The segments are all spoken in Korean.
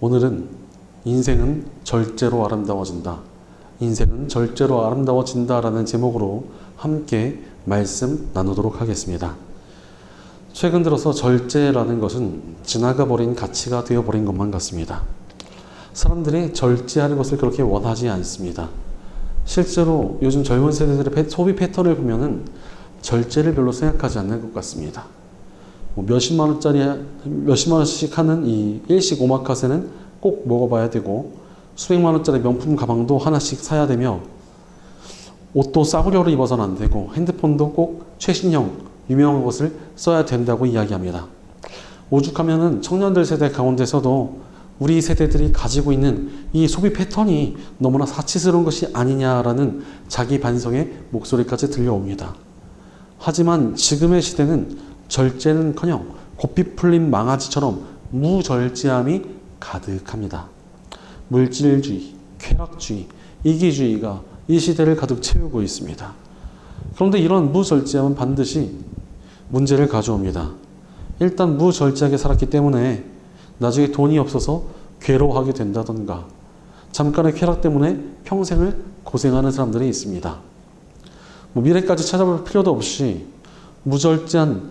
오늘은 인생은 절제로 아름다워진다. 인생은 절제로 아름다워진다라는 제목으로 함께 말씀 나누도록 하겠습니다. 최근 들어서 절제라는 것은 지나가 버린 가치가 되어버린 것만 같습니다. 사람들이 절제하는 것을 그렇게 원하지 않습니다. 실제로 요즘 젊은 세대들의 소비 패턴을 보면은 절제를 별로 생각하지 않는 것 같습니다. 몇십만 원씩 하는 이 일식 오마카세는 꼭 먹어봐야 되고, 수백만 원짜리 명품 가방도 하나씩 사야 되며, 옷도 싸구려로 입어서는 안 되고, 핸드폰도 꼭 최신형 유명한 것을 써야 된다고 이야기합니다. 오죽하면은 청년들 세대 가운데서도 우리 세대들이 가지고 있는 이 소비 패턴이 너무나 사치스러운 것이 아니냐라는 자기 반성의 목소리까지 들려옵니다. 하지만 지금의 시대는 절제는커녕 고삐 풀린 망아지처럼 무절제함이 가득합니다. 물질주의, 쾌락주의, 이기주의가 이 시대를 가득 채우고 있습니다. 그런데 이런 무절제함은 반드시 문제를 가져옵니다. 일단 무절제하게 살았기 때문에 나중에 돈이 없어서 괴로워하게 된다던가, 잠깐의 쾌락 때문에 평생을 고생하는 사람들이 있습니다. 미래까지 찾아볼 필요도 없이 무절제한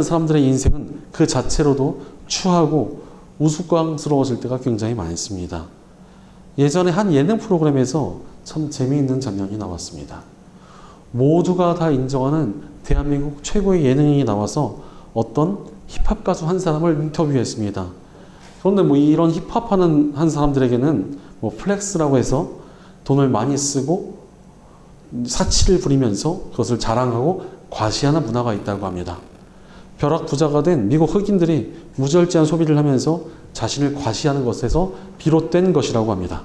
사람들의 인생은 그 자체로도 추하고 우스꽝스러워질 때가 굉장히 많습니다. 예전에 한 예능 프로그램에서 참 재미있는 장면이 나왔습니다. 모두가 다 인정하는 대한민국 최고의 예능인이 나와서 어떤 힙합 가수 한 사람을 인터뷰했습니다. 그런데 이런 힙합하는 한 사람들에게는 플렉스라고 해서 돈을 많이 쓰고 사치를 부리면서 그것을 자랑하고 과시하는 문화가 있다고 합니다. 벼락 부자가 된 미국 흑인들이 무절제한 소비를 하면서 자신을 과시하는 것에서 비롯된 것이라고 합니다.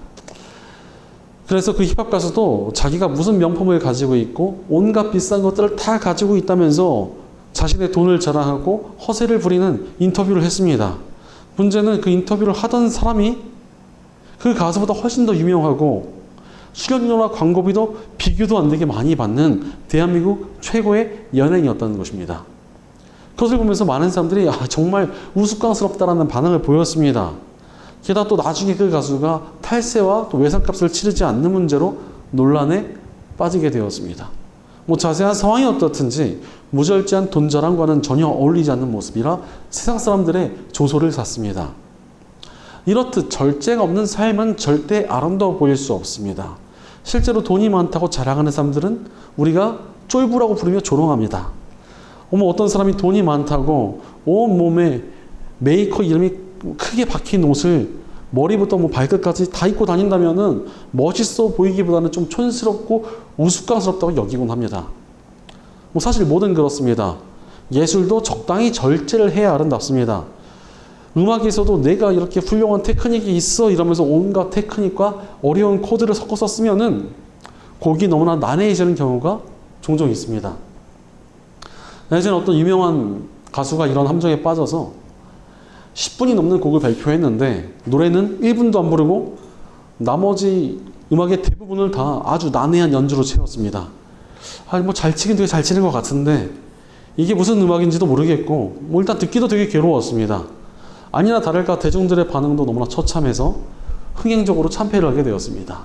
그래서 그 힙합 가수도 자기가 무슨 명품을 가지고 있고 온갖 비싼 것들을 다 가지고 있다면서 자신의 돈을 자랑하고 허세를 부리는 인터뷰를 했습니다. 문제는 그 인터뷰를 하던 사람이 그 가수보다 훨씬 더 유명하고 출연료나 광고비도 비교도 안 되게 많이 받는 대한민국 최고의 연예인이었다는 것입니다. 그것을 보면서 많은 사람들이 정말 우스꽝스럽다라는 반응을 보였습니다. 게다가 또 나중에 그 가수가 탈세와 또 외상값을 치르지 않는 문제로 논란에 빠지게 되었습니다. 자세한 상황이 어떻든지 무절제한 돈 자랑과는 전혀 어울리지 않는 모습이라 세상 사람들의 조소를 샀습니다. 이렇듯 절제가 없는 삶은 절대 아름다워 보일 수 없습니다. 실제로 돈이 많다고 자랑하는 사람들은 우리가 쫄부라고 부르며 조롱합니다. 어떤 사람이 돈이 많다고 온몸에 메이커 이름이 크게 박힌 옷을 머리부터 발끝까지 다 입고 다닌다면은 멋있어 보이기보다는 좀 촌스럽고 우스꽝스럽다고 여기곤 합니다. 사실 뭐든 그렇습니다. 예술도 적당히 절제를 해야 아름답습니다. 음악에서도 내가 이렇게 훌륭한 테크닉이 있어 이러면서 온갖 테크닉과 어려운 코드를 섞어서 쓰면은 곡이 너무나 난해해지는 경우가 종종 있습니다. 예전에 어떤 유명한 가수가 이런 함정에 빠져서 10분이 넘는 곡을 발표했는데 노래는 1분도 안 부르고 나머지 음악의 대부분을 다 아주 난해한 연주로 채웠습니다. 잘 치긴 되게 잘 치는 것 같은데 이게 무슨 음악인지도 모르겠고 일단 듣기도 되게 괴로웠습니다. 아니나 다를까 대중들의 반응도 너무나 처참해서 흥행적으로 참패를 하게 되었습니다.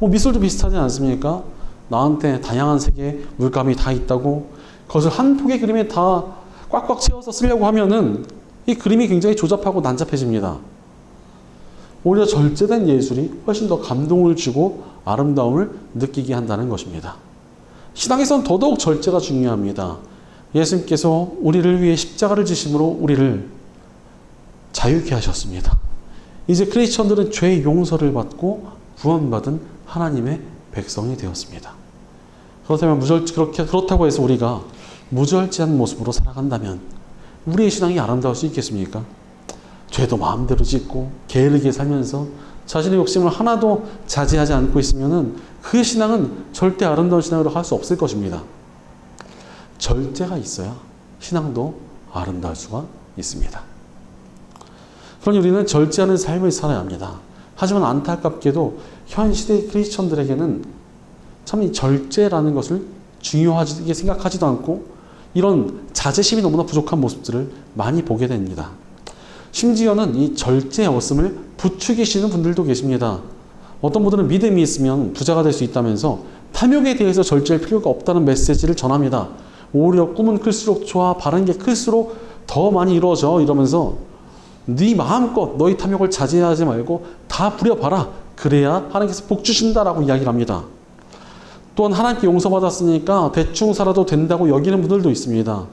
미술도 비슷하지 않습니까? 나한테 다양한 색의 물감이 다 있다고 그것을 한 폭의 그림에 다 꽉꽉 채워서 쓰려고 하면은 이 그림이 굉장히 조잡하고 난잡해집니다. 오히려 절제된 예술이 훨씬 더 감동을 주고 아름다움을 느끼게 한다는 것입니다. 신앙에서는 더더욱 절제가 중요합니다. 예수님께서 우리를 위해 십자가를 지심으로 우리를 자유케 하셨습니다. 이제 크리스천들은 죄의 용서를 받고 구원받은 하나님의 백성이 되었습니다. 그렇다고 해서 우리가 무절제한 모습으로 살아간다면 우리의 신앙이 아름다울 수 있겠습니까? 죄도 마음대로 짓고 게으르게 살면서 자신의 욕심을 하나도 자제하지 않고 있으면 그 신앙은 절대 아름다운 신앙으로 할 수 없을 것입니다. 절제가 있어야 신앙도 아름다울 수가 있습니다. 그러니 우리는 절제하는 삶을 살아야 합니다. 하지만 안타깝게도 현 시대의 크리스천들에게는 참 이 절제라는 것을 중요하게 생각하지도 않고 이런 자제심이 너무나 부족한 모습들을 많이 보게 됩니다. 심지어는 이 절제의 어씀을 부추기시는 분들도 계십니다. 어떤 분들은 믿음이 있으면 부자가 될 수 있다면서 탐욕에 대해서 절제할 필요가 없다는 메시지를 전합니다. 오히려 꿈은 클수록 좋아, 바른 게 클수록 더 많이 이루어져 이러면서 네 마음껏 너희 탐욕을 자제하지 말고 다 부려봐라. 그래야 하나님께서 복 주신다라고 이야기를 합니다. 또한 하나님께 용서받았으니까 대충 살아도 된다고 여기는 분들도 있습니다.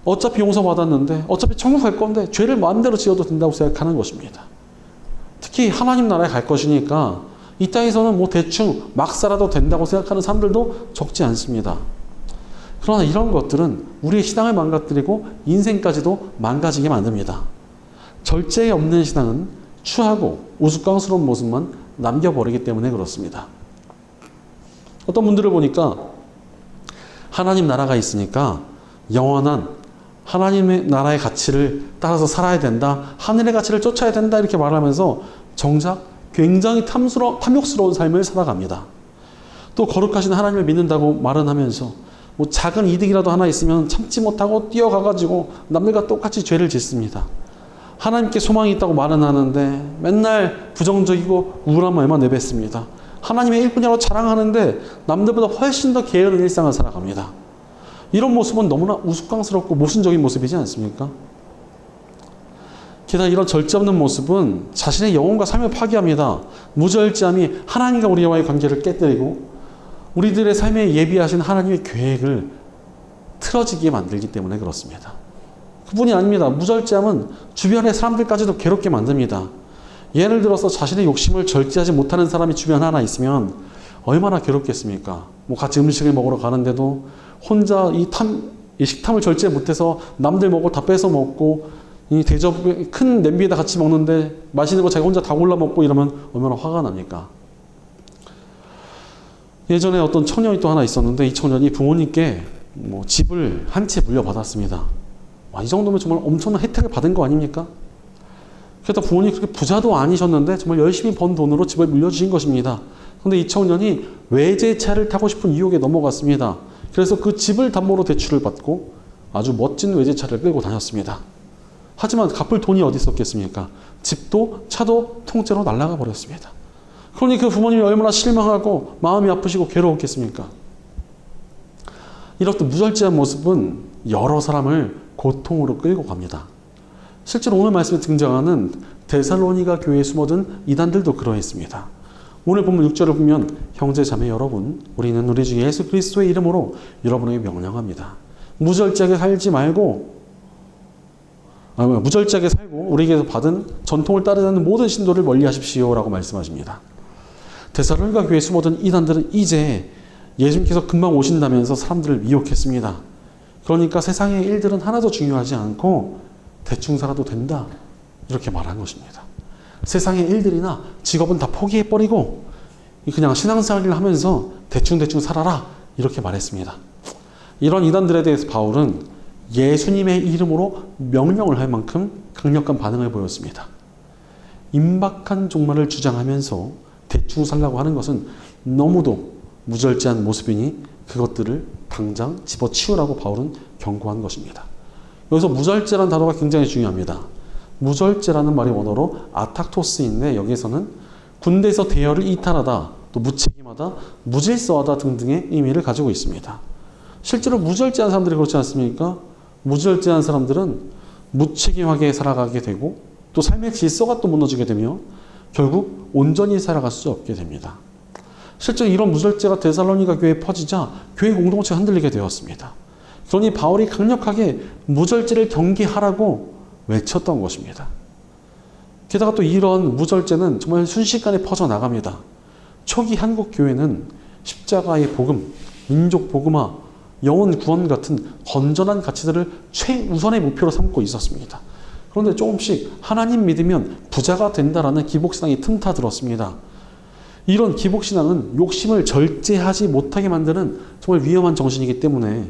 어차피 용서받았는데 어차피 천국 갈 건데 죄를 마음대로 지어도 된다고 생각하는 것입니다. 특히 하나님 나라에 갈 것이니까 이 땅에서는 뭐 대충 막 살아도 된다고 생각하는 사람들도 적지 않습니다. 그러나 이런 것들은 우리의 신앙을 망가뜨리고 인생까지도 망가지게 만듭니다. 절제에 없는 신앙은 추하고 우스꽝스러운 모습만 남겨버리기 때문에 그렇습니다. 어떤 분들을 보니까 하나님 나라가 있으니까 영원한 하나님의 나라의 가치를 따라서 살아야 된다. 하늘의 가치를 쫓아야 된다. 이렇게 말하면서 정작 굉장히 탐욕스러운 삶을 살아갑니다. 또 거룩하신 하나님을 믿는다고 말은 하면서 뭐 작은 이득이라도 하나 있으면 참지 못하고 뛰어가가지고 남들과 똑같이 죄를 짓습니다. 하나님께 소망이 있다고 말은 하는데 맨날 부정적이고 우울한 말만 내뱉습니다. 하나님의 일꾼이라고 자랑하는데 남들보다 훨씬 더 게으른 일상을 살아갑니다. 이런 모습은 너무나 우스꽝스럽고 모순적인 모습이지 않습니까? 게다가 이런 절제 없는 모습은 자신의 영혼과 삶을 파괴합니다. 무절제함이 하나님과 우리와의 관계를 깨뜨리고 우리들의 삶에 예비하신 하나님의 계획을 틀어지게 만들기 때문에 그렇습니다. 그뿐이 아닙니다. 무절제함은 주변의 사람들까지도 괴롭게 만듭니다. 예를 들어서 자신의 욕심을 절제하지 못하는 사람이 주변에 하나 있으면 얼마나 괴롭겠습니까? 뭐 같이 음식을 먹으러 가는데도 혼자 이 식탐을 절제 못해서 남들 먹고 다 뺏어 먹고 이 대접에 큰 냄비에다 같이 먹는데 맛있는 거 자기 혼자 다 골라 먹고 이러면 얼마나 화가 납니까? 예전에 어떤 청년이 또 하나 있었는데 이 청년이 부모님께 뭐 집을 한 채 물려받았습니다. 와, 이 정도면 정말 엄청난 혜택을 받은 거 아닙니까? 그래서 부모님이 그렇게 부자도 아니셨는데 정말 열심히 번 돈으로 집을 물려주신 것입니다. 그런데 이 청년이 외제차를 타고 싶은 유혹에 넘어갔습니다. 그래서 그 집을 담보로 대출을 받고 아주 멋진 외제차를 끌고 다녔습니다. 하지만 갚을 돈이 어디 있었겠습니까? 집도 차도 통째로 날아가 버렸습니다. 그러니 그 부모님이 얼마나 실망하고 마음이 아프시고 괴로웠겠습니까? 이렇게 무절제한 모습은 여러 사람을 고통으로 끌고 갑니다. 실제로 오늘 말씀에 등장하는 데살로니가 교회에 숨어든 이단들도 그러했습니다. 오늘 본문 6절을 보면 형제 자매 여러분, 우리는 우리 주 예수 그리스도의 이름으로 여러분에게 명령합니다. 무절제하게 살지 말고 무절제하게 살고 우리에게서 받은 전통을 따르는 모든 신도를 멀리하십시오라고 말씀하십니다. 데살로니가 교회에 숨어든 이단들은 이제 예수님께서 금방 오신다면서 사람들을 미혹했습니다. 그러니까 세상의 일들은 하나도 중요하지 않고 대충 살아도 된다 이렇게 말한 것입니다. 세상의 일들이나 직업은 다 포기해버리고 그냥 신앙생활을 하면서 대충 살아라 이렇게 말했습니다. 이런 이단들에 대해서 바울은 예수님의 이름으로 명령을 할 만큼 강력한 반응을 보였습니다. 임박한 종말을 주장하면서 대충 살라고 하는 것은 너무도 무절제한 모습이니 그것들을 당장 집어치우라고 바울은 경고한 것입니다. 여기서 무절제라는 단어가 굉장히 중요합니다. 무절제라는 말이 원어로 아탁토스인데 여기에서는 군대에서 대열을 이탈하다, 또 무책임하다, 무질서하다 등등의 의미를 가지고 있습니다. 실제로 무절제한 사람들이 그렇지 않습니까? 무절제한 사람들은 무책임하게 살아가게 되고 또 삶의 질서가 또 무너지게 되며 결국 온전히 살아갈 수 없게 됩니다. 실제 이런 무절제가 데살로니가 교회에 퍼지자 교회 공동체가 흔들리게 되었습니다. 그러니 바울이 강력하게 무절제를 경계하라고 외쳤던 것입니다. 게다가 또 이런 무절제는 정말 순식간에 퍼져나갑니다. 초기 한국 교회는 십자가의 복음, 민족 복음화, 영혼 구원 같은 건전한 가치들을 최우선의 목표로 삼고 있었습니다. 그런데 조금씩 하나님 믿으면 부자가 된다라는 기복신앙이 틈타들었습니다. 이런 기복신앙은 욕심을 절제하지 못하게 만드는 정말 위험한 정신이기 때문에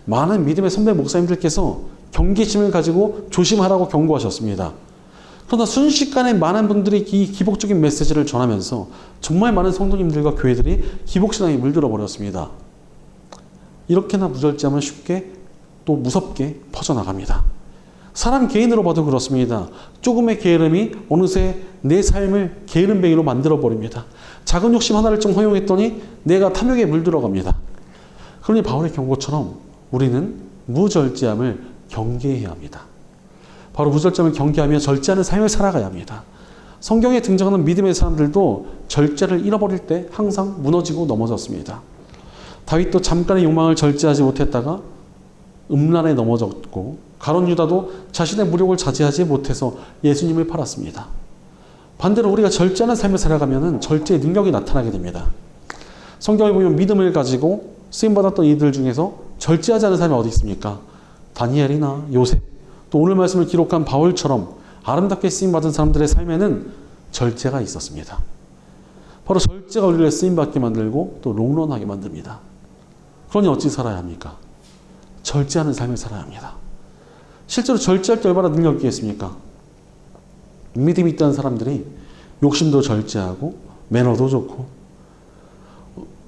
많은 믿음의 선배 목사님들께서 경계심을 가지고 조심하라고 경고하셨습니다. 그러나 순식간에 많은 분들이 이 기복적인 메시지를 전하면서 정말 많은 성도님들과 교회들이 기복신앙에 물들어 버렸습니다. 이렇게나 무절제하면 쉽게 또 무섭게 퍼져나갑니다. 사람 개인으로 봐도 그렇습니다. 조금의 게으름이 어느새 내 삶을 게으름뱅이로 만들어버립니다. 작은 욕심 하나를 좀 허용했더니 내가 탐욕에 물들어갑니다. 그러니 바울의 경고처럼 우리는 무절제함을 경계해야 합니다. 바로 무절제함을 경계하며 절제하는 삶을 살아가야 합니다. 성경에 등장하는 믿음의 사람들도 절제를 잃어버릴 때 항상 무너지고 넘어졌습니다. 다윗도 잠깐의 욕망을 절제하지 못했다가 음란에 넘어졌고, 가룟 유다도 자신의 무력을 자제하지 못해서 예수님을 팔았습니다. 반대로 우리가 절제하는 삶을 살아가면 절제의 능력이 나타나게 됩니다. 성경에 보면 믿음을 가지고 쓰임받았던 이들 중에서 절제하지 않은 사람이 어디 있습니까? 다니엘이나 요셉, 또 오늘 말씀을 기록한 바울처럼 아름답게 쓰임받은 사람들의 삶에는 절제가 있었습니다. 바로 절제가 우리를 쓰임받게 만들고 또 롱런하게 만듭니다. 그러니 어찌 살아야 합니까? 절제하는 삶을 살아야 합니다. 실제로 절제할 때 얼마나 능력이 있겠습니까? 믿음이 있다는 사람들이 욕심도 절제하고 매너도 좋고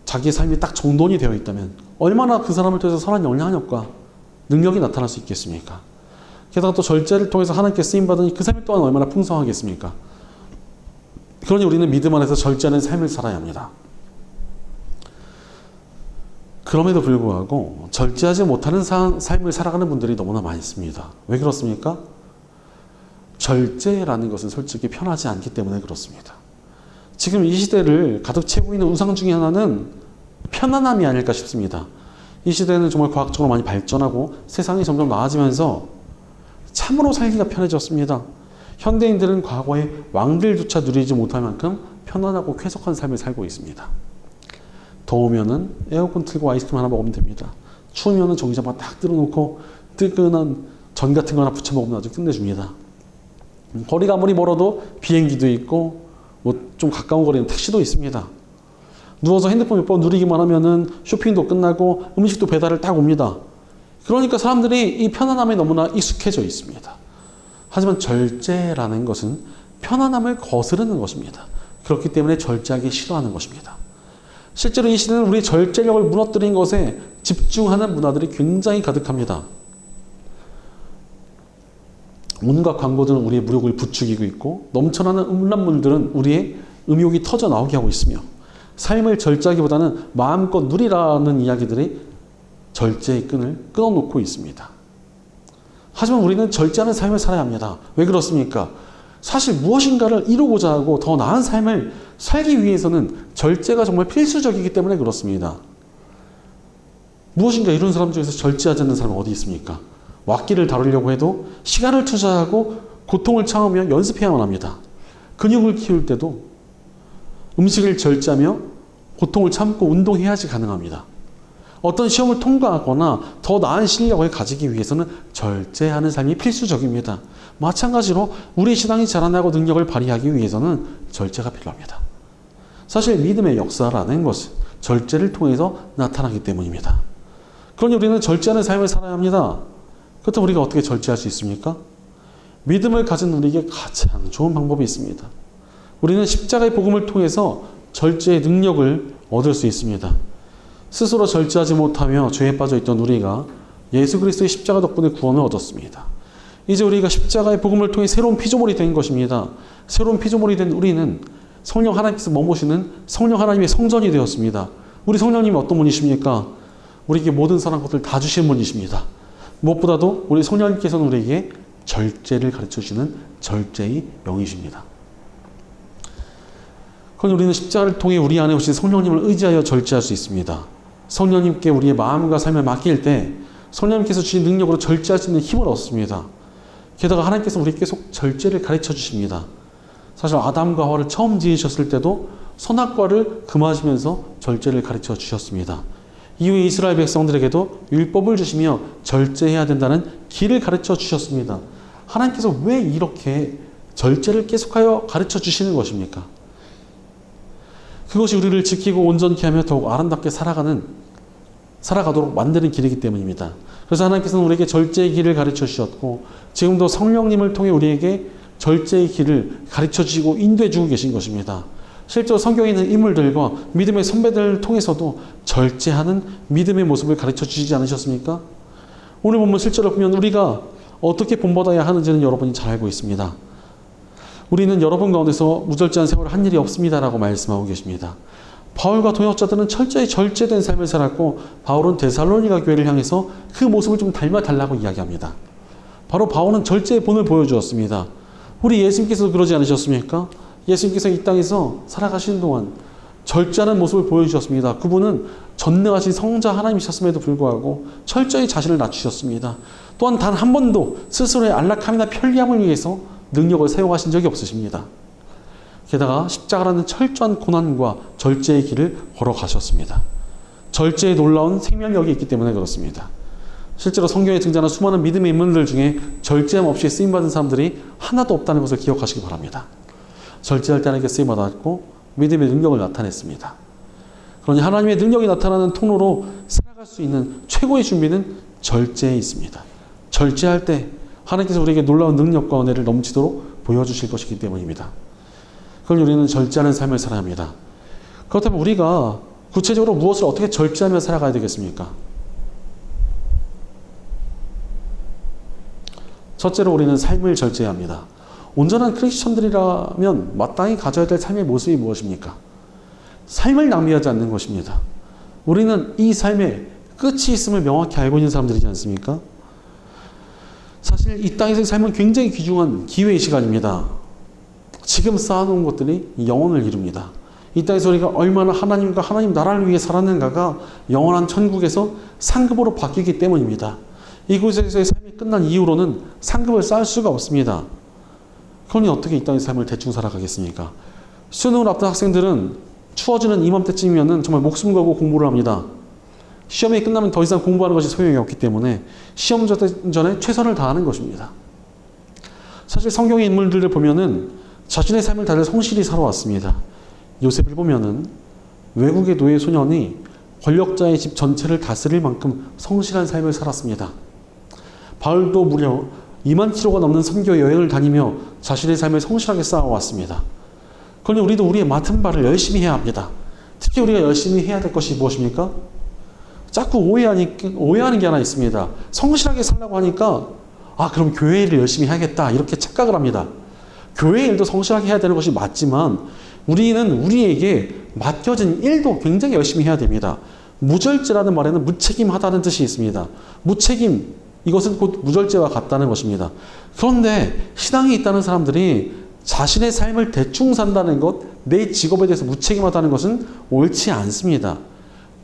자기의 삶이 딱 정돈이 되어 있다면 얼마나 그 사람을 통해서 선한 영향력과 능력이 나타날 수 있겠습니까? 게다가 또 절제를 통해서 하나님께 쓰임받으니 그 삶이 또한 얼마나 풍성하겠습니까? 그러니 우리는 믿음 안에서 절제하는 삶을 살아야 합니다. 그럼에도 불구하고 절제하지 못하는 삶을 살아가는 분들이 너무나 많이 있습니다. 왜 그렇습니까? 절제라는 것은 솔직히 편하지 않기 때문에 그렇습니다. 지금 이 시대를 가득 채우고 있는 우상 중에 하나는 편안함이 아닐까 싶습니다. 이 시대는 정말 과학적으로 많이 발전하고 세상이 점점 나아지면서 참으로 살기가 편해졌습니다. 현대인들은 과거의 왕들조차 누리지 못할 만큼 편안하고 쾌적한 삶을 살고 있습니다. 더우면은 에어컨 틀고 아이스크림 하나 먹으면 됩니다. 추우면은 전기장판 딱 틀어놓고 뜨끈한 전 같은 거 하나 부쳐 먹으면 아주 끝내줍니다. 거리가 아무리 멀어도 비행기도 있고 뭐 좀 가까운 거리는 택시도 있습니다. 누워서 핸드폰 몇 번 누리기만 하면은 쇼핑도 끝나고 음식도 배달을 딱 옵니다. 그러니까 사람들이 이 편안함에 너무나 익숙해져 있습니다. 하지만 절제라는 것은 편안함을 거스르는 것입니다. 그렇기 때문에 절제하기 싫어하는 것입니다. 실제로 이 시대는 우리 절제력을 무너뜨린 것에 집중하는 문화들이 굉장히 가득합니다. 온갖 광고들은 우리의 무력을 부추기고 있고 넘쳐나는 음란물들은 우리의 음욕이 터져 나오게 하고 있으며 삶을 절제하기보다는 마음껏 누리라는 이야기들이 절제의 끈을 끊어놓고 있습니다. 하지만 우리는 절제하는 삶을 살아야 합니다. 왜 그렇습니까? 사실 무엇인가를 이루고자 하고 더 나은 삶을 살기 위해서는 절제가 정말 필수적이기 때문에 그렇습니다. 무엇인가 이룬 사람 중에서 절제하지 않는 사람은 어디 있습니까? 왁기를 다루려고 해도 시간을 투자하고 고통을 참으며 연습해야만 합니다. 근육을 키울 때도 음식을 절제하며 고통을 참고 운동해야지 가능합니다. 어떤 시험을 통과하거나 더 나은 실력을 가지기 위해서는 절제하는 삶이 필수적입니다. 마찬가지로 우리 신앙이 자라나고 능력을 발휘하기 위해서는 절제가 필요합니다. 사실 믿음의 역사라는 것은 절제를 통해서 나타나기 때문입니다. 그러니 우리는 절제하는 삶을 살아야 합니다. 그렇다면 우리가 어떻게 절제할 수 있습니까? 믿음을 가진 우리에게 가장 좋은 방법이 있습니다. 우리는 십자가의 복음을 통해서 절제의 능력을 얻을 수 있습니다. 스스로 절제하지 못하며 죄에 빠져있던 우리가 예수 그리스도의 십자가 덕분에 구원을 얻었습니다. 이제 우리가 십자가의 복음을 통해 새로운 피조물이 된 것입니다. 새로운 피조물이 된 우리는 성령 하나님께서 머무시는 성령 하나님의 성전이 되었습니다. 우리 성령님이 어떤 분이십니까? 우리에게 모든 선한 것을 다 주시는 분이십니다. 무엇보다도 우리 성령님께서는 우리에게 절제를 가르쳐주시는 절제의 영이십니다. 그럼 우리는 십자가를 통해 우리 안에 오신 성령님을 의지하여 절제할 수 있습니다. 성령님께 우리의 마음과 삶을 맡길 때 성령님께서 주신 능력으로 절제할 수 있는 힘을 얻습니다. 게다가 하나님께서 우리에게 계속 절제를 가르쳐 주십니다. 사실 아담과 하와를 처음 지으셨을 때도 선악과를 금하시면서 절제를 가르쳐 주셨습니다. 이후에 이스라엘 백성들에게도 율법을 주시며 절제해야 된다는 길을 가르쳐 주셨습니다. 하나님께서 왜 이렇게 절제를 계속하여 가르쳐 주시는 것입니까? 그것이 우리를 지키고 온전케 하며 더욱 아름답게 살아가도록 만드는 길이기 때문입니다. 그래서 하나님께서는 우리에게 절제의 길을 가르쳐 주셨고 지금도 성령님을 통해 우리에게 절제의 길을 가르쳐 주시고 인도해 주고 계신 것입니다. 실제로 성경에 있는 인물들과 믿음의 선배들을 통해서도 절제하는 믿음의 모습을 가르쳐 주시지 않으셨습니까? 오늘 보면 실제로 보면 우리가 어떻게 본받아야 하는지는 여러분이 잘 알고 있습니다. 우리는 여러분 가운데서 무절제한 세월을 한 일이 없습니다라고 말씀하고 계십니다. 바울과 동역자들은 철저히 절제된 삶을 살았고 바울은 데살로니가 교회를 향해서 그 모습을 좀 닮아달라고 이야기합니다. 바로 바울은 절제의 본을 보여주었습니다. 우리 예수님께서도 그러지 않으셨습니까? 예수님께서 이 땅에서 살아가시는 동안 절제하는 모습을 보여주셨습니다. 그분은 전능하신 성자 하나님이셨음에도 불구하고 철저히 자신을 낮추셨습니다. 또한 단 한 번도 스스로의 안락함이나 편리함을 위해서 능력을 사용하신 적이 없으십니다. 게다가 십자가라는 철저한 고난과 절제의 길을 걸어가셨습니다. 절제에 놀라운 생명력이 있기 때문에 그렇습니다. 실제로 성경에 등장하는 수많은 믿음의 인물들 중에 절제함 없이 쓰임받은 사람들이 하나도 없다는 것을 기억하시기 바랍니다. 절제할 때 하나님께 쓰임받았고 믿음의 능력을 나타냈습니다. 그러니 하나님의 능력이 나타나는 통로로 살아갈 수 있는 최고의 준비는 절제에 있습니다. 절제할 때 하나님께서 우리에게 놀라운 능력과 은혜를 넘치도록 보여주실 것이기 때문입니다. 그걸 우리는 절제하는 삶을 살아야 합니다. 그렇다면 우리가 구체적으로 무엇을 어떻게 절제하며 살아가야 되겠습니까? 첫째로 우리는 삶을 절제해야 합니다. 온전한 크리스천들이라면 마땅히 가져야 될 삶의 모습이 무엇입니까? 삶을 낭비하지 않는 것입니다. 우리는 이 삶에 끝이 있음을 명확히 알고 있는 사람들이지 않습니까? 사실 이 땅에서의 삶은 굉장히 귀중한 기회의 시간입니다. 지금 쌓아놓은 것들이 영혼을 이룹니다. 이 땅에서 우리가 얼마나 하나님과 하나님 나라를 위해 살았는가가 영원한 천국에서 상급으로 바뀌기 때문입니다. 이곳에서의 삶이 끝난 이후로는 상급을 쌓을 수가 없습니다. 그러니 어떻게 이 땅의 삶을 대충 살아가겠습니까? 수능을 앞둔 학생들은 추워지는 이맘때쯤이면 정말 목숨 걸고 공부를 합니다. 시험이 끝나면 더 이상 공부하는 것이 소용이 없기 때문에 시험 전에 최선을 다하는 것입니다. 사실 성경의 인물들을 보면은 자신의 삶을 다들 성실히 살아왔습니다. 요셉을 보면은 외국의 노예 소년이 권력자의 집 전체를 다스릴 만큼 성실한 삶을 살았습니다. 바울도 무려 2만 킬로가 넘는 선교 여행을 다니며 자신의 삶을 성실하게 쌓아왔습니다. 그러니 우리도 우리의 맡은 바를 열심히 해야 합니다. 특히 우리가 열심히 해야 될 것이 무엇입니까? 자꾸 오해하는 게 하나 있습니다. 성실하게 살라고 하니까 그럼 교회 일을 열심히 해야겠다 이렇게 착각을 합니다. 교회 일도 성실하게 해야 되는 것이 맞지만 우리는 우리에게 맡겨진 일도 굉장히 열심히 해야 됩니다. 무절제라는 말에는 무책임하다는 뜻이 있습니다. 무책임, 이것은 곧 무절제와 같다는 것입니다. 그런데 신앙이 있다는 사람들이 자신의 삶을 대충 산다는 것, 내 직업에 대해서 무책임하다는 것은 옳지 않습니다.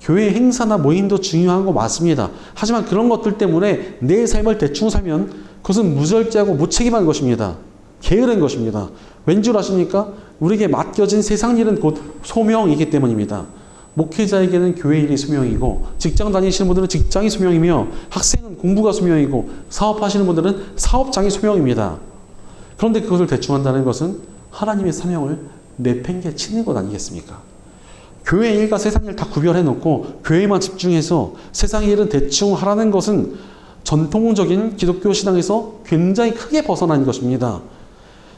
교회 행사나 모임도 중요한 거 맞습니다. 하지만 그런 것들 때문에 내 삶을 대충 살면 그것은 무절제하고 무책임한 것입니다. 게으른 것입니다. 왠 줄 아십니까? 우리에게 맡겨진 세상 일은 곧 소명이기 때문입니다. 목회자에게는 교회 일이 소명이고 직장 다니시는 분들은 직장이 소명이며 학생은 공부가 소명이고 사업하시는 분들은 사업장이 소명입니다. 그런데 그것을 대충 한다는 것은 하나님의 사명을 내팽개치는 것 아니겠습니까? 교회 일과 세상 일 다 구별해 놓고 교회만 집중해서 세상 일은 대충 하라는 것은 전통적인 기독교 신앙에서 굉장히 크게 벗어난 것입니다.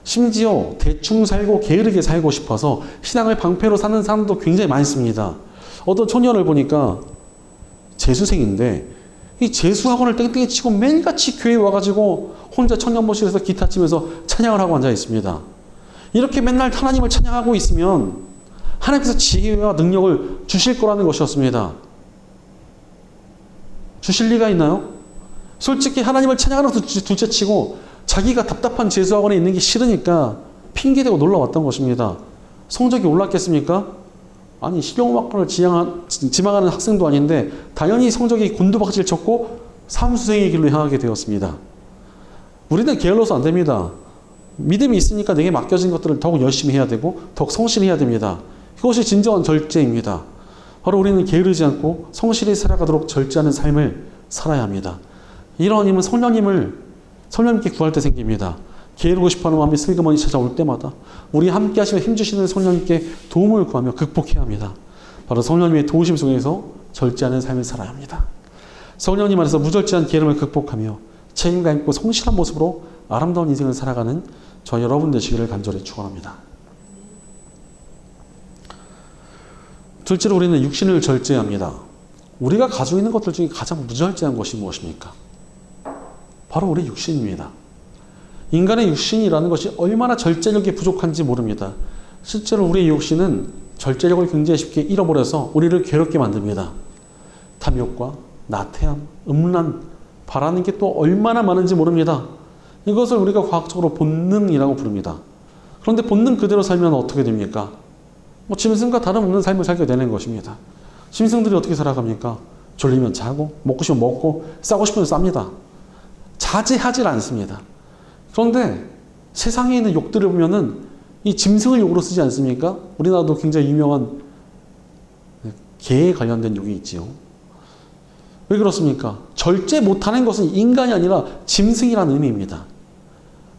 심지어 대충 살고 게으르게 살고 싶어서 신앙을 방패로 사는 사람도 굉장히 많습니다. 어떤 청년을 보니까 재수생인데 이 재수학원을 땡땡이 치고 매일같이 교회에 와가지고 혼자 청년모실에서 기타 치면서 찬양을 하고 앉아 있습니다. 이렇게 맨날 하나님을 찬양하고 있으면 하나님께서 지혜와 능력을 주실 거라는 것이었습니다. 주실 리가 있나요? 솔직히 하나님을 찬양하는 것도 둘째치고 자기가 답답한 재수학원에 있는 게 싫으니까 핑계대고 놀러왔던 것입니다. 성적이 올랐겠습니까? 아니 실용음악반을 지망하는 학생도 아닌데 당연히 성적이 곤두박질 쳤고 사무수생의 길로 향하게 되었습니다. 우리는 게을러서 안 됩니다. 믿음이 있으니까 내게 맡겨진 것들을 더욱 열심히 해야 되고 더욱 성실해야 됩니다. 그것이 진정한 절제입니다. 바로 우리는 게으르지 않고 성실히 살아가도록 절제하는 삶을 살아야 합니다. 이러한 힘은 성령님께 구할 때 생깁니다. 게으르고 싶어하는 마음이 슬그머니 찾아올 때마다 우리 함께 하시며 힘주시는 성령님께 도움을 구하며 극복해야 합니다. 바로 성령님의 도우심 속에서 절제하는 삶을 살아야 합니다. 성령님 안에서 무절제한 게으름을 극복하며 책임감 있고 성실한 모습으로 아름다운 인생을 살아가는 저 여러분 되시기를 간절히 축원합니다. 둘째로 우리는 육신을 절제합니다. 우리가 가지고 있는 것들 중에 가장 무절제한 것이 무엇입니까? 바로 우리 육신입니다. 인간의 육신이라는 것이 얼마나 절제력이 부족한지 모릅니다. 실제로 우리의 육신은 절제력을 굉장히 쉽게 잃어버려서 우리를 괴롭게 만듭니다. 탐욕과 나태함, 음란, 바라는 게 또 얼마나 많은지 모릅니다. 이것을 우리가 과학적으로 본능이라고 부릅니다. 그런데 본능 그대로 살면 어떻게 됩니까? 짐승과 다름없는 삶을 살게 되는 것입니다. 짐승들이 어떻게 살아갑니까? 졸리면 자고, 먹고 싶으면 먹고, 싸고 싶으면 쌉니다. 자제하지 않습니다. 그런데 세상에 있는 욕들을 보면은 이 짐승을 욕으로 쓰지 않습니까? 우리나라도 굉장히 유명한 개에 관련된 욕이 있지요. 왜 그렇습니까? 절제 못하는 것은 인간이 아니라 짐승이라는 의미입니다.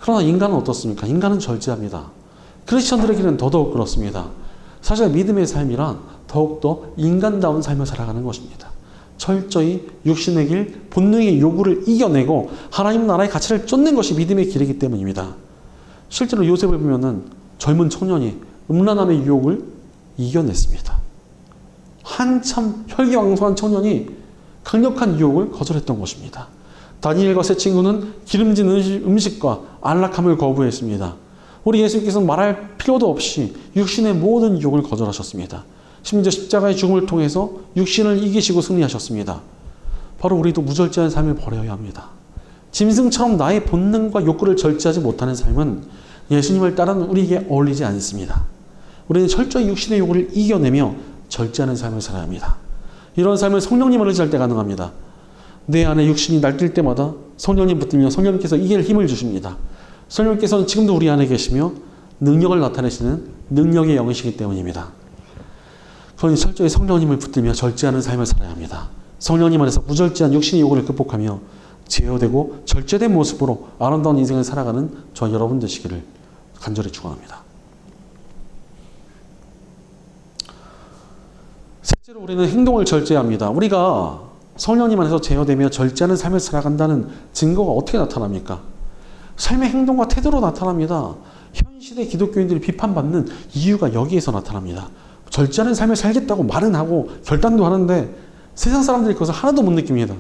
그러나 인간은 어떻습니까? 인간은 절제합니다. 크리스천들에게는 더더욱 그렇습니다. 사실 믿음의 삶이란 더욱더 인간다운 삶을 살아가는 것입니다. 철저히 육신의 길, 본능의 요구를 이겨내고 하나님 나라의 가치를 쫓는 것이 믿음의 길이기 때문입니다. 실제로 요셉을 보면은 젊은 청년이 음란함의 유혹을 이겨냈습니다. 한참 혈기왕성한 청년이 강력한 유혹을 거절했던 것입니다. 다니엘과 세 친구는 기름진 음식과 안락함을 거부했습니다. 우리 예수님께서는 말할 필요도 없이 육신의 모든 유혹을 거절하셨습니다. 심지어 십자가의 죽음을 통해서 육신을 이기시고 승리하셨습니다. 바로 우리도 무절제한 삶을 버려야 합니다. 짐승처럼 나의 본능과 욕구를 절제하지 못하는 삶은 예수님을 따르는 우리에게 어울리지 않습니다. 우리는 철저히 육신의 욕구를 이겨내며 절제하는 삶을 살아야 합니다. 이런 삶을 성령님을 의지할 때 가능합니다. 내 안에 육신이 날뛸 때마다 성령님 붙들며 성령님께서 이길 힘을 주십니다. 성령님께서는 지금도 우리 안에 계시며 능력을 나타내시는 능력의 영이시기 때문입니다. 그러니 철저히 성령님을 붙들며 절제하는 삶을 살아야 합니다. 성령님 안에서 무절제한 육신의 요구를 극복하며 제어되고 절제된 모습으로 아름다운 인생을 살아가는 저와 여러분 되시기를 간절히 축원합니다. 셋째로 우리는 행동을 절제합니다. 우리가 성령님 안에서 제어되며 절제하는 삶을 살아간다는 증거가 어떻게 나타납니까? 삶의 행동과 태도로 나타납니다. 현실의 기독교인들이 비판받는 이유가 여기에서 나타납니다. 절제하는 삶을 살겠다고 말은 하고 결단도 하는데 세상 사람들이 그것을 하나도 못 느낍니다.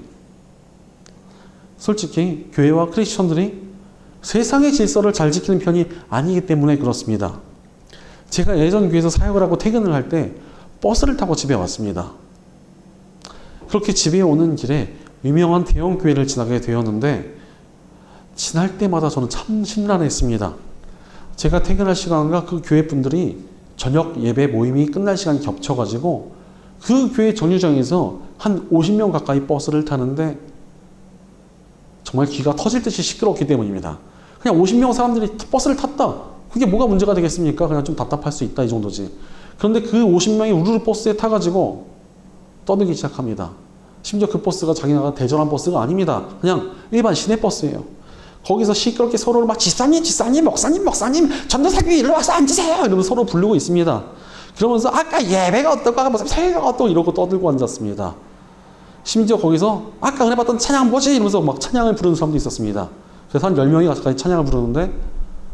솔직히 교회와 크리스천들이 세상의 질서를 잘 지키는 편이 아니기 때문에 그렇습니다. 제가 예전 교회에서 사역을 하고 퇴근을 할 때 버스를 타고 집에 왔습니다. 그렇게 집에 오는 길에 유명한 대형 교회를 지나게 되었는데 지날 때마다 저는 참 심란했습니다. 제가 퇴근할 시간과 그 교회 분들이 저녁 예배 모임이 끝날 시간이 겹쳐가지고 그 교회 정류장에서 한 50명 가까이 버스를 타는데 정말 귀가 터질 듯이 시끄럽기 때문입니다. 그냥 50명 사람들이 버스를 탔다. 그게 뭐가 문제가 되겠습니까? 그냥 좀 답답할 수 있다 이 정도지. 그런데 그 50명이 우르르 버스에 타가지고 떠들기 시작합니다. 심지어 그 버스가 자기네가 대전한 버스가 아닙니다. 그냥 일반 시내버스예요. 거기서 시끄럽게 서로를 막 지사님, 목사님, 전도사님 일로 와서 앉으세요 이러면서 서로 부르고 있습니다. 그러면서 아까 예배가 어떨까 무슨 세배가 어떠고 이러고 떠들고 앉았습니다. 심지어 거기서 아까 은혜 받던 찬양 뭐지 이러면서 막 찬양을 부르는 사람도 있었습니다. 그래서 한 10명이 가까이 찬양을 부르는데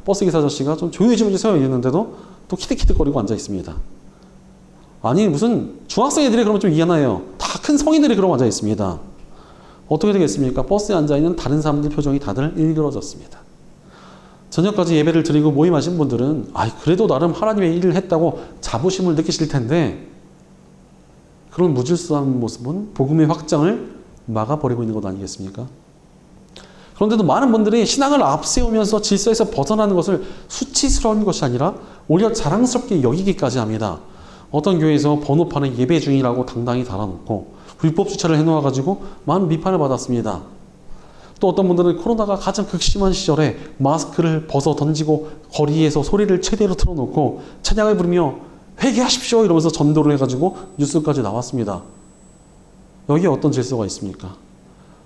버스기사 아저씨가 좀 조용히 좀 해주세요 이랬는데도 또 키득키득거리고 앉아 있습니다. 아니 무슨 중학생 애들이 그러면 좀 이해나요. 다 큰 성인들이 그러고 앉아 있습니다. 어떻게 되겠습니까? 버스에 앉아있는 다른 사람들 표정이 다들 일그러졌습니다. 저녁까지 예배를 드리고 모임하신 분들은 그래도 나름 하나님의 일을 했다고 자부심을 느끼실 텐데 그런 무질서한 모습은 복음의 확장을 막아버리고 있는 것 아니겠습니까? 그런데도 많은 분들이 신앙을 앞세우면서 질서에서 벗어나는 것을 수치스러운 것이 아니라 오히려 자랑스럽게 여기기까지 합니다. 어떤 교회에서 번호판에 예배 중이라고 당당히 달아놓고 불법 주차를 해놓아가지고 많은 비판을 받았습니다. 또 어떤 분들은 코로나가 가장 극심한 시절에 마스크를 벗어 던지고 거리에서 소리를 최대로 틀어놓고 찬양을 부르며 회개하십시오 이러면서 전도를 해가지고 뉴스까지 나왔습니다. 여기에 어떤 질서가 있습니까?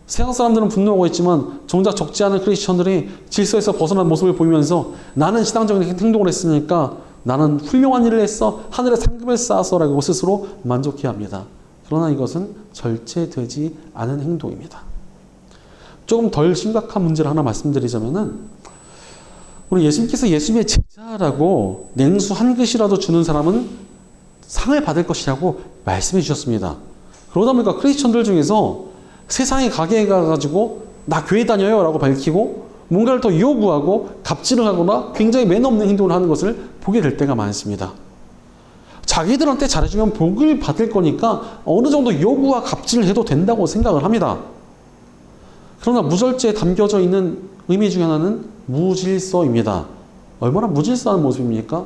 세상 사람들은 분노하고 있지만 정작 적지 않은 크리스천들이 질서에서 벗어난 모습을 보이면서 나는 신앙적인 행동을 했으니까 나는 훌륭한 일을 했어 하늘에 상금을 쌓아서 라고 스스로 만족해야 합니다. 그러나 이것은 절제되지 않은 행동입니다. 조금 덜 심각한 문제를 하나 말씀드리자면은 우리 예수님께서 예수님의 제자라고 냉수 한 그릇이라도 주는 사람은 상을 받을 것이라고 말씀해 주셨습니다. 그러다 보니까 크리스천들 중에서 세상에 가게에 가가지고 나 교회 다녀요 라고 밝히고 뭔가를 더 요구하고 갑질을 하거나 굉장히 매너 없는 행동을 하는 것을 보게 될 때가 많습니다. 자기들한테 잘해주면 복을 받을 거니까 어느 정도 요구와 갑질을 해도 된다고 생각을 합니다. 그러나 무절제에 담겨져 있는 의미 중에 하나는 무질서입니다. 얼마나 무질서한 모습입니까?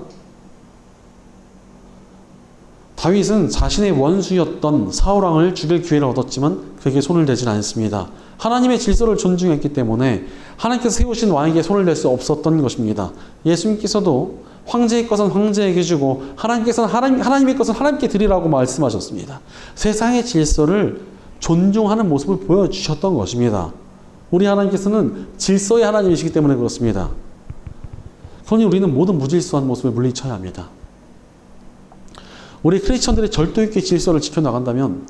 다윗은 자신의 원수였던 사울왕을 죽일 기회를 얻었지만 그에게 손을 대지 않습니다. 하나님의 질서를 존중했기 때문에 하나님께서 세우신 왕에게 손을 댈 수 없었던 것입니다. 예수님께서도 황제의 것은 황제에게 주고 하나님께서는 하나님의 것은 하나님께 드리라고 말씀하셨습니다. 세상의 질서를 존중하는 모습을 보여주셨던 것입니다. 우리 하나님께서는 질서의 하나님이시기 때문에 그렇습니다. 그러니 우리는 모든 무질서한 모습을 물리쳐야 합니다. 우리 크리스천들이 절도 있게 질서를 지켜나간다면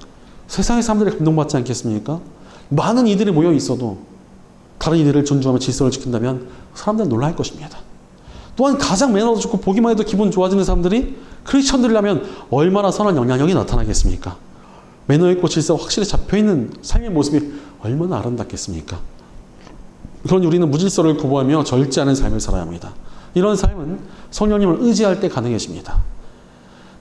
세상의 사람들이 감동받지 않겠습니까? 많은 이들이 모여 있어도 다른 이들을 존중하며 질서를 지킨다면 사람들은 놀랄 것입니다. 또한 가장 매너도 좋고 보기만 해도 기분 좋아지는 사람들이 크리스천들이라면 얼마나 선한 영향력이 나타나겠습니까? 매너 있고 질서가 확실히 잡혀있는 삶의 모습이 얼마나 아름답겠습니까? 그러니 우리는 무질서를 거부하며 절제하는 삶을 살아야 합니다. 이런 삶은 성령님을 의지할 때 가능해집니다.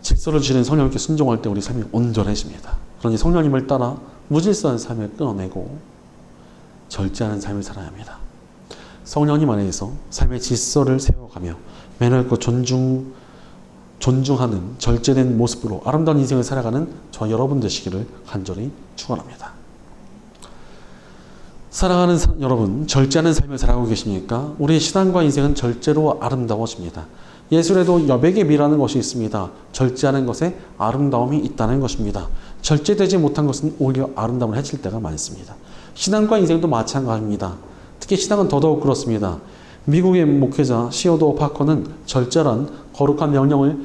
질서를 지키는 성령님께 순종할 때 우리 삶이 온전해집니다. 그러니 성령님을 따라 무질서한 삶을 끊어내고 절제하는 삶을 살아야 합니다. 성령님 안에서 삶의 질서를 세워가며 매너 있고 존중하는 절제된 모습으로 아름다운 인생을 살아가는 저와 여러분 되시기를 간절히 축원합니다. 사랑하는 여러분, 절제하는 삶을 살아가고 계십니까? 우리의 신앙과 인생은 절제로 아름다워집니다. 예술에도 여백의 미라는 것이 있습니다. 절제하는 것에 아름다움이 있다는 것입니다. 절제되지 못한 것은 오히려 아름다움을 해칠 때가 많습니다. 신앙과 인생도 마찬가지입니다. 특히 신앙은 더더욱 그렇습니다. 미국의 목회자 시어도 파커는 절제란 거룩한 명령을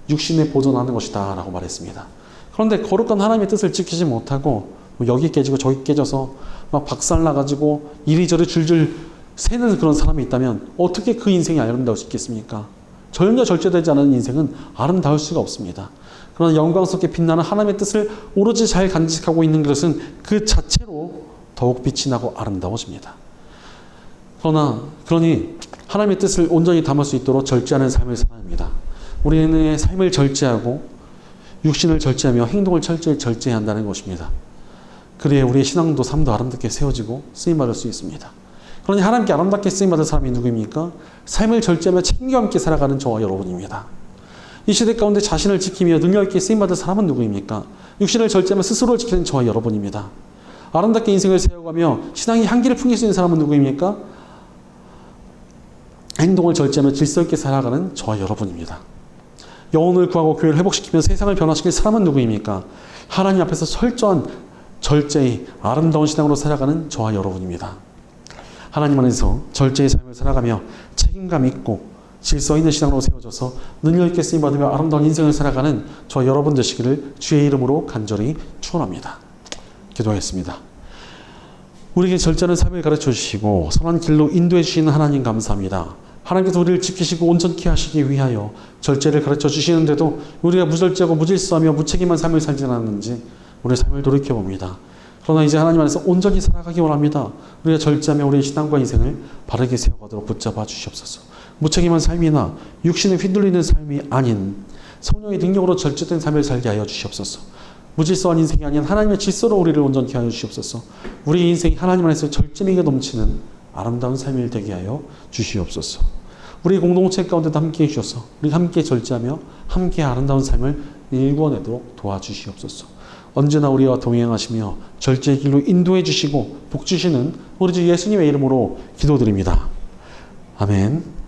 육신에 보존하는 것이다 라고 말했습니다. 그런데 거룩한 하나님의 뜻을 지키지 못하고 여기 깨지고 저기 깨져서 막 박살나가지고 이리저리 줄줄 새는 그런 사람이 있다면 어떻게 그 인생이 아름다울 수 있겠습니까? 전혀 절제되지 않은 인생은 아름다울 수가 없습니다. 그러나 영광스럽게 빛나는 하나님의 뜻을 오로지 잘 간직하고 있는 것은 그 자체로 더욱 빛이 나고 아름다워집니다. 그러니 하나님의 뜻을 온전히 담을 수 있도록 절제하는 삶을 살아야 합니다. 우리는 삶을 절제하고 육신을 절제하며 행동을 철저히 절제해야 한다는 것입니다. 그래야 우리의 신앙도 삶도 아름답게 세워지고 쓰임받을 수 있습니다. 그러니 하나님께 아름답게 쓰임받을 사람이 누구입니까? 삶을 절제하며 책임감 있게 살아가는 저와 여러분입니다. 이 시대 가운데 자신을 지키며 능력 있게 쓰임받을 사람은 누구입니까? 육신을 절제하며 스스로를 지키는 저와 여러분입니다. 아름답게 인생을 세워가며 신앙의 향기를 풍길 수 있는 사람은 누구입니까? 행동을 절제하며 질서 있게 살아가는 저와 여러분입니다. 영혼을 구하고 교회를 회복시키며 세상을 변화시킬 사람은 누구입니까? 하나님 앞에서 철저한 절제의 아름다운 신앙으로 살아가는 저와 여러분입니다. 하나님 안에서 절제의 삶을 살아가며 책임감 있고 질서 있는 신앙으로 세워져서 능력 있게 쓰임받으며 아름다운 인생을 살아가는 저와 여러분 되시기를 주의 이름으로 간절히 축원합니다. 기도하겠습니다. 우리에게 절제하는 삶을 가르쳐 주시고 선한 길로 인도해 주시는 하나님 감사합니다. 하나님께서 우리를 지키시고 온전케 하시기 위하여 절제를 가르쳐 주시는데도 우리가 무절제하고 무질서하며 무책임한 삶을 살지 않았는지 우리의 삶을 돌이켜봅니다. 그러나 이제 하나님 안에서 온전히 살아가기 원합니다. 우리가 절제하며 우리의 신앙과 인생을 바르게 세워가도록 붙잡아 주시옵소서. 무책임한 삶이나 육신에 휘둘리는 삶이 아닌 성령의 능력으로 절제된 삶을 살게 하여 주시옵소서. 무질서한 인생이 아닌 하나님의 질서로 우리를 온전케 하여 주시옵소서. 우리 인생이 하나님 안에서 절제미가 넘치는 아름다운 삶이 되게 하여 주시옵소서. 우리 공동체 가운데도 함께해 주셔서 우리 함께 절제하며 함께 아름다운 삶을 일궈내도록 도와주시옵소서. 언제나 우리와 동행하시며 절제의 길로 인도해 주시고 복 주시는 우리 주 예수님의 이름으로 기도드립니다. 아멘.